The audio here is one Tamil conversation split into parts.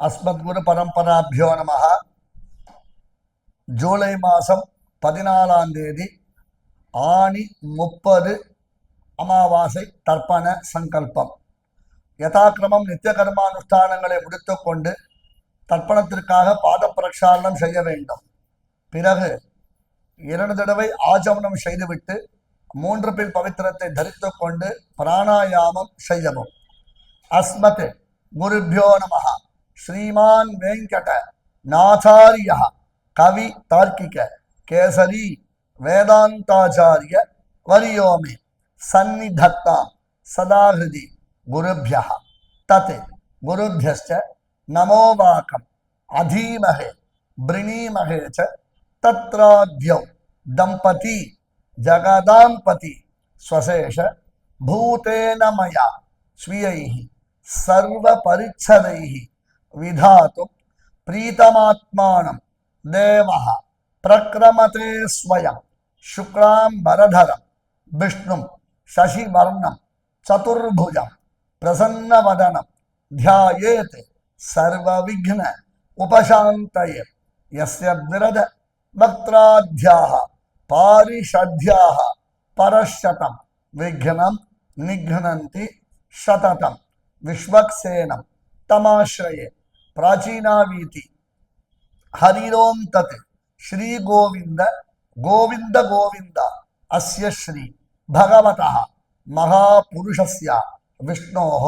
அஸ்மத்குரு பரம்பராபியோ நமஹ. ஜூலை மாதம் 14ஆம் தேதி ஆணி 30 அமாவாசை தர்ப்பண சங்கல்பம். யதாக்கிரமம் நித்திய கர்மானுஷ்டானங்களை முடித்துக்கொண்டு தர்ப்பணத்திற்காக பாத பிரக்ஷாலனம் செய்ய வேண்டும். பிறகு 2 தடவை ஆச்சமனம் செய்துவிட்டு 3 பில் பவித்திரத்தை தரித்து கொண்டு பிராணாயாமம் செய்யவும். அஸ்மத் குருபியோ நமஹ. ஸ்ரீமான் வெங்கட நாச்சாரிய கவி தார்க்கிக கேசரி வேதாந்தாச்சாரிய வரியோமி சந்நிதத்தாம் சதாஹிருதி குருபியः தத் குருபியஸ்ச நமோ வாக்கம் அதீமஹே ப்ரணீமஹே ச தத்ராத்யௌ தம்பதி ஜகதாம்பதி ஸ்வசேஷ பூதேன மயா ஸ்வீயைஹ சர்வ பரிச்சதைஹ விதாதும் பிரீதமாத்மானம் தேவः பிரக்ரமதே ஸ்வயம் சுக்லாம்பரதரம் விஷ்ணும் சசிவர்ணம் சதுர்புஜம் பிரசன்னவதனம் த்யாயேத் சர்வவிக்ன உபசாந்தயே யஸ்ய விரத வக்த்ராத்யாஹ பாரிஷத்யாஹ பரஷதம் விக்னம் நிக்னந்தி சததம் விஸ்வக்சேனம் தமாஸ்ரயே பிராச்சீனாவீதி ஹரிரோம் தத் ஸ்ரீ கோவிந்த கோவிந்த கோவிந்த அஸ்ய ஸ்ரீ பகவதः மகாபுருஷஸ்ய விஷ்ணோः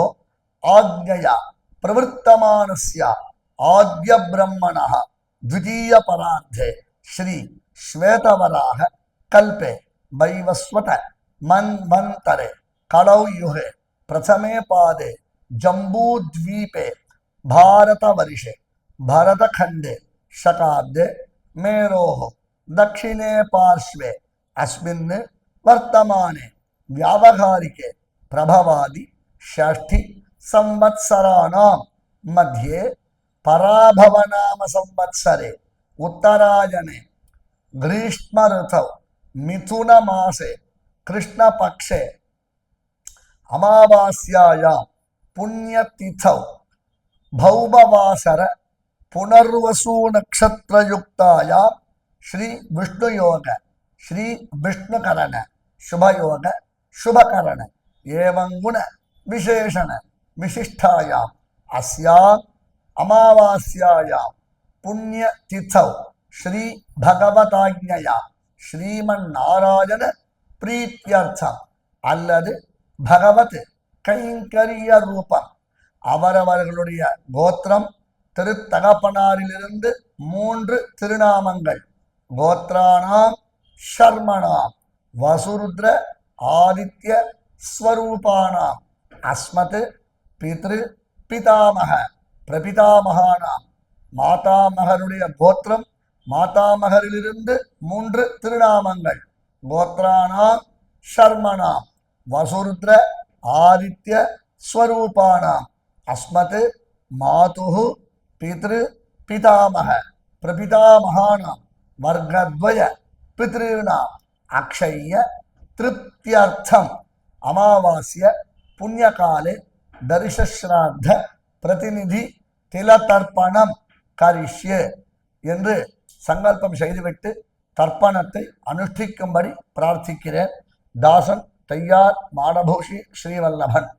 ஆக்ஞயா பிரவர்த்தமானஸ்ய ஆத்ய பிரம்மணः द्वितीय परार्धे श्री श्वेतवराह कल्पे वैवस्वत मन्वन्तरे कलौ युगे प्रथमे पादे जम्बूद्वीपे भारतवर्षे भरतखंडे शकाब्दे मेरोः दक्षिणे पार्श्वे अस्मिन् वर्तमाने व्यावहारिके प्रभवादि षष्ठी संवत्सराणां मध्ये पराभवनाम संवत्सरे उत्तरायणे ग्रीष्म ऋतौ मिथुन मासे कृष्ण पक्षे अमावास्यायां पुण्यतिथौ भौमवासर पुनर्वसु नक्षत्रयुक्तायां श्री विष्णुयोग श्री विष्णुकरण शुभयोग शुभकरण एवं गुण विशेषण विशिष्टायां अस्यां अमावास्यायां पुण्यतिथौ श्री भगवताज्ञया श्रीमन्नारायण प्रीत्यर्थम அல்லது பகவத் கைங்கரிய ரூபம் அவரவர்களுடைய கோத்திரம் திருத்தகப்பனாரிலிருந்து 3 திருநாமங்கள் கோத்ராணாம் ஷர்மணாம் வசுருத்ர ஆதித்ய ஸ்வரூபானாம் அஸ்மத் பித்ரு பிதாமக பிரபிதாமகானாம் மாதாமகருடைய கோத்திரம் மாதாமகரிலிருந்து 3 திருநாமங்கள் கோத்ராணாம் ஷர்மணாம் வசுருத்ர ஆதித்ய ஸ்வரூபானாம் அஸ்மத் மாதுः பித்ரு பிதாமக பிரபிதாமகானாம் வர்க்கத்வய பித்ருணாம் அக்ஷய்ய திருப்தியர்த்தம் அமாவாஸ்ய புண்ணியகாலே தரிசஸ்ராத்த பிரதிநிதி திலதர்ப்பணம் கரிஷ்யே என்று சங்கல்பம் செய்துவிட்டு தர்ப்பணத்தை அனுஷ்டிக்கும்படி பிரார்த்திக்கிறேன். தாசன் தையார் மாடபூஷி ஸ்ரீவல்லபன்.